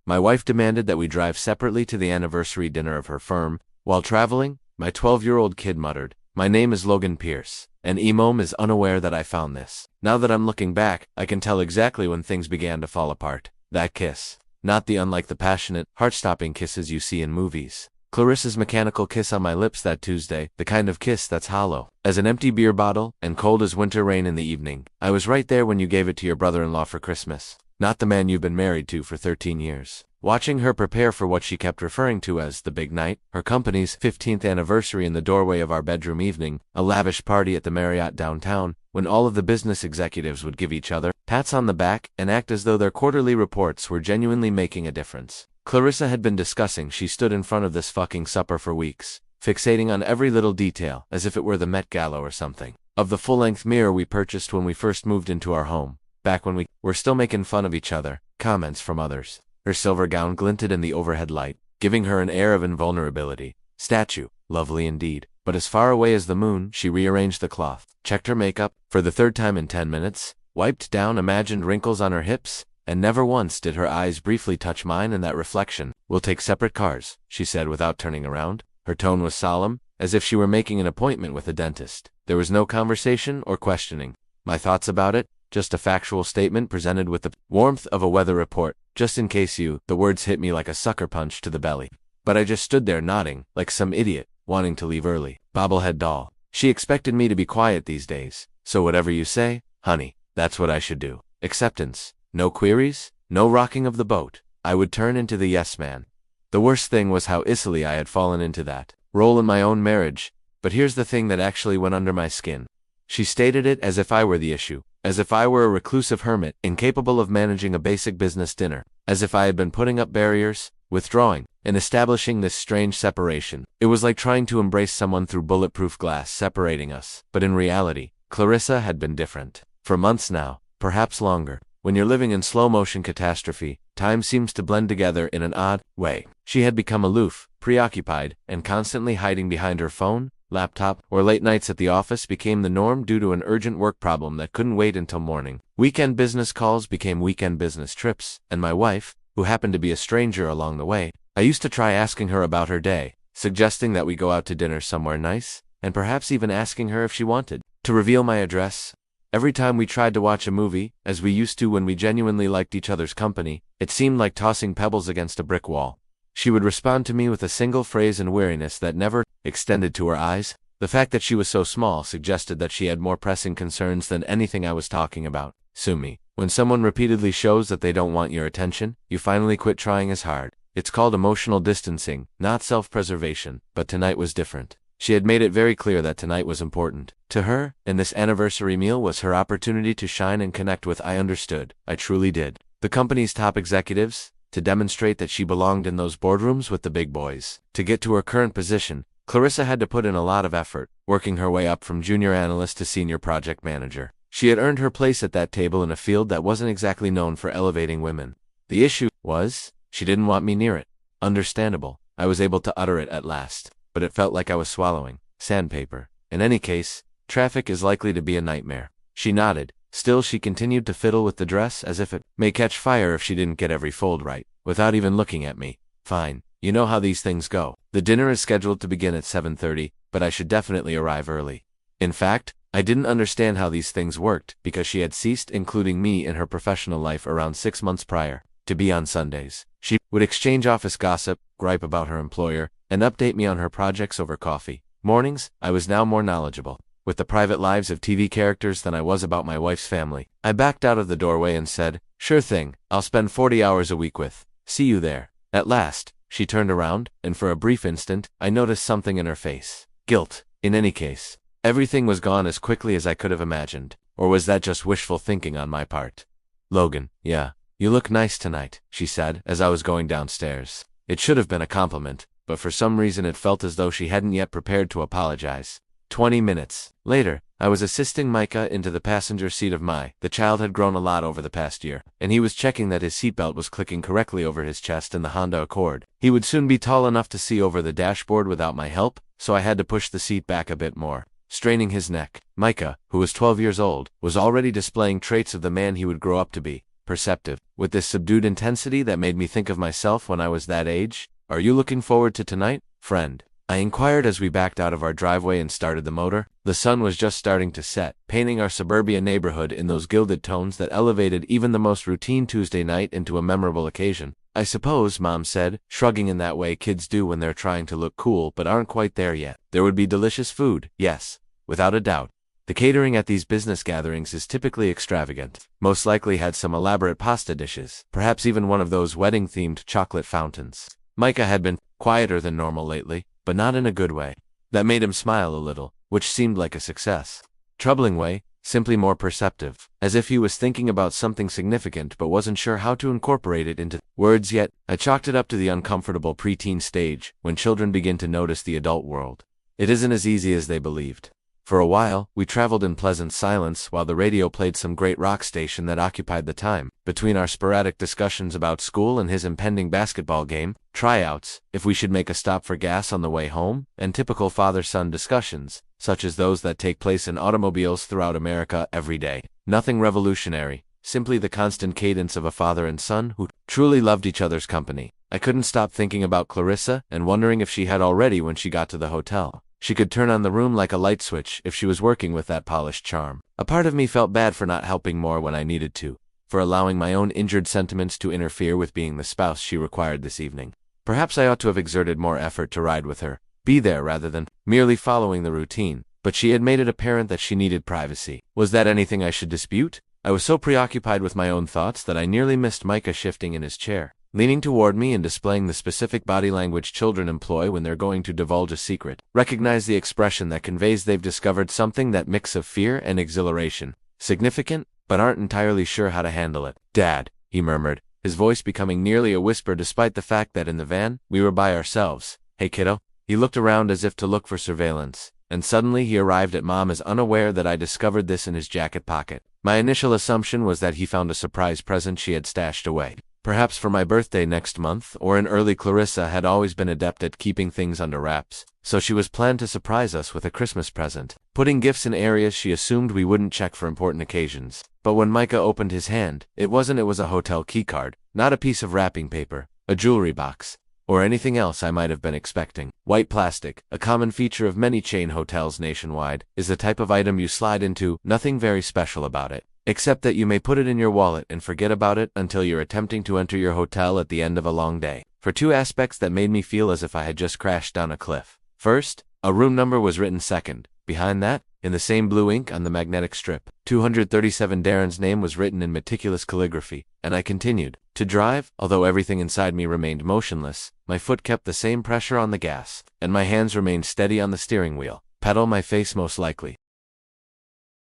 My wife demanded that we drive separately to the anniversary dinner of her firm. While traveling, my 12-year-old kid muttered, "My name is Logan Pierce," and Emom is unaware that I found this. Now that I'm looking back, I can tell exactly when things began to fall apart. That kiss. Not the unlike the passionate, heart-stopping kisses you see in movies. Clarissa's mechanical kiss on my lips that Tuesday, the kind of kiss that's hollow as an empty beer bottle and cold as winter rain in the evening. I was right there when you gave it to your brother-in-law for Christmas. Not the man you've been married to for 13 years. Watching her prepare for what she kept referring to as the big night, her company's 15th anniversary in the doorway of our bedroom evening, a lavish party at the Marriott downtown, when all of the business executives would give each other pats on the back and act as though their quarterly reports were genuinely making a difference. Clarissa had been discussing she stood in front of this fucking supper for weeks, fixating on every little detail as if it were the Met Gala or something. Of the full-length mirror we purchased when we first moved into our home, back when we were still making fun of each other, comments from others. Her silver gown glinted in the overhead light, giving her an air of invulnerability. Statue, lovely indeed. But as far away as the moon, she rearranged the cloth, checked her makeup for the third time in 10 minutes, wiped down imagined wrinkles on her hips, and never once did her eyes briefly touch mine in that reflection. "We'll take separate cars," she said without turning around. Her tone was solemn, as if she were making an appointment with a dentist. There was no conversation or questioning. My thoughts about it? Just a factual statement presented with the warmth of a weather report, just in case the words hit me like a sucker punch to the belly. But I just stood there nodding, like some idiot, wanting to leave early. Bobblehead doll. She expected me to be quiet these days. So whatever you say, honey, that's what I should do. Acceptance. No queries, no rocking of the boat. I would turn into the yes man. The worst thing was how easily I had fallen into that role in my own marriage. But here's the thing that actually went under my skin. She stated it as if I were the issue, as if I were a reclusive hermit, incapable of managing a basic business dinner, as if I had been putting up barriers, withdrawing, and establishing this strange separation. It was like trying to embrace someone through bulletproof glass separating us. But in reality, Clarissa had been different. For months now, perhaps longer. When you're living in slow-motion catastrophe, time seems to blend together in an odd way. She had become aloof, preoccupied, and constantly hiding behind her phone, laptop, or late nights at the office became the norm due to an urgent work problem that couldn't wait until morning. Weekend business calls became weekend business trips, and my wife, who happened to be a stranger along the way, I used to try asking her about her day, suggesting that we go out to dinner somewhere nice, and perhaps even asking her if she wanted to reveal my address. Every time we tried to watch a movie, as we used to when we genuinely liked each other's company, it seemed like tossing pebbles against a brick wall. She would respond to me with a single phrase and weariness that never extended to her eyes. The fact that she was so small suggested that she had more pressing concerns than anything I was talking about. Sue me. When someone repeatedly shows that they don't want your attention, you finally quit trying as hard. It's called emotional distancing, not self-preservation, but tonight was different. She had made it very clear that tonight was important to her, and this anniversary meal was her opportunity to shine and connect with. I understood. I truly did. The company's top executives, to demonstrate that she belonged in those boardrooms with the big boys. To get to her current position, Clarissa had to put in a lot of effort, working her way up from junior analyst to senior project manager. She had earned her place at that table in a field that wasn't exactly known for elevating women. The issue was, she didn't want me near it. Understandable. I was able to utter it at last, but it felt like I was swallowing sandpaper. In any case, traffic is likely to be a nightmare. She nodded. Still she continued to fiddle with the dress as if it may catch fire if she didn't get every fold right, without even looking at me. Fine. You know how these things go. The dinner is scheduled to begin at 7:30, but I should definitely arrive early. In fact, I didn't understand how these things worked because she had ceased including me in her professional life around 6 months prior. To be on Sundays, she would exchange office gossip, gripe about her employer, and update me on her projects over coffee. Mornings, I was now more knowledgeable with the private lives of TV characters than I was about my wife's family. I backed out of the doorway and said, "Sure thing, I'll spend 40 hours a week with. See you there." At last, she turned around, and for a brief instant, I noticed something in her face. Guilt. In any case, everything was gone as quickly as I could have imagined. Or was that just wishful thinking on my part? "Logan, yeah, you look nice tonight," she said as I was going downstairs. It should have been a compliment, but for some reason it felt as though she hadn't yet prepared to apologize. 20 minutes later, I was assisting Micah into the passenger seat of the child had grown a lot over the past year, and he was checking that his seatbelt was clicking correctly over his chest in the Honda Accord. He would soon be tall enough to see over the dashboard without my help, so I had to push the seat back a bit more, straining his neck. Micah, who was 12 years old, was already displaying traits of the man he would grow up to be. perceptive, with this subdued intensity that made me think of myself when I was that age. "Are you looking forward to tonight, friend?" I inquired as we backed out of our driveway and started the motor. The sun was just starting to set, painting our suburbia neighborhood in those gilded tones that elevated even the most routine Tuesday night into a memorable occasion. "I suppose," Mom said, shrugging in that way kids do when they're trying to look cool but aren't quite there yet. "There would be delicious food, yes, without a doubt. The catering at these business gatherings is typically extravagant. Most likely had some elaborate pasta dishes, perhaps even one of those wedding-themed chocolate fountains." Micah had been quieter than normal lately, but not in a good way. That made him smile a little, which seemed like a success. Troubling way, simply more perceptive, as if he was thinking about something significant but wasn't sure how to incorporate it into words yet. I chalked it up to the uncomfortable preteen stage, when children begin to notice the adult world. It isn't as easy as they believed. For a while, we traveled in pleasant silence while the radio played some great rock station that occupied the time. Between our sporadic discussions about school and his impending basketball game, tryouts, if we should make a stop for gas on the way home, and typical father-son discussions, such as those that take place in automobiles throughout America every day. Nothing revolutionary, simply the constant cadence of a father and son who truly loved each other's company. I couldn't stop thinking about Clarissa and wondering if she had already when she got to the hotel. She could turn on the room like a light switch if she was working with that polished charm. A part of me felt bad for not helping more when I needed to, for allowing my own injured sentiments to interfere with being the spouse she required this evening. Perhaps I ought to have exerted more effort to ride with her, be there rather than merely following the routine, but she had made it apparent that she needed privacy. Was that anything I should dispute? I was so preoccupied with my own thoughts that I nearly missed Micah shifting in his chair, leaning toward me and displaying the specific body language children employ when they're going to divulge a secret. Recognize the expression that conveys they've discovered something, that mix of fear and exhilaration. Significant, but aren't entirely sure how to handle it. "Dad," he murmured, his voice becoming nearly a whisper despite the fact that in the van, we were by ourselves. "Hey kiddo." He looked around as if to look for surveillance, and suddenly he arrived at Mom as unaware that I discovered this in his jacket pocket. My initial assumption was that he found a surprise present she had stashed away. Perhaps for my birthday next month, or in early. Clarissa had always been adept at keeping things under wraps, so she was planned to surprise us with a Christmas present, putting gifts in areas she assumed we wouldn't check for important occasions. But when Micah opened his hand, it was a hotel keycard, not a piece of wrapping paper, a jewelry box, or anything else I might have been expecting. White plastic, a common feature of many chain hotels nationwide, is the type of item you slide into. Nothing very special about it, except that you may put it in your wallet and forget about it until you're attempting to enter your hotel at the end of a long day. For two aspects that made me feel as if I had just crashed down a cliff. First, a room number was written second. Behind that, in the same blue ink on the magnetic strip, 237. Darren's name was written in meticulous calligraphy, and I continued to drive. Although everything inside me remained motionless, my foot kept the same pressure on the gas, and my hands remained steady on the steering wheel. Pedal my face most likely.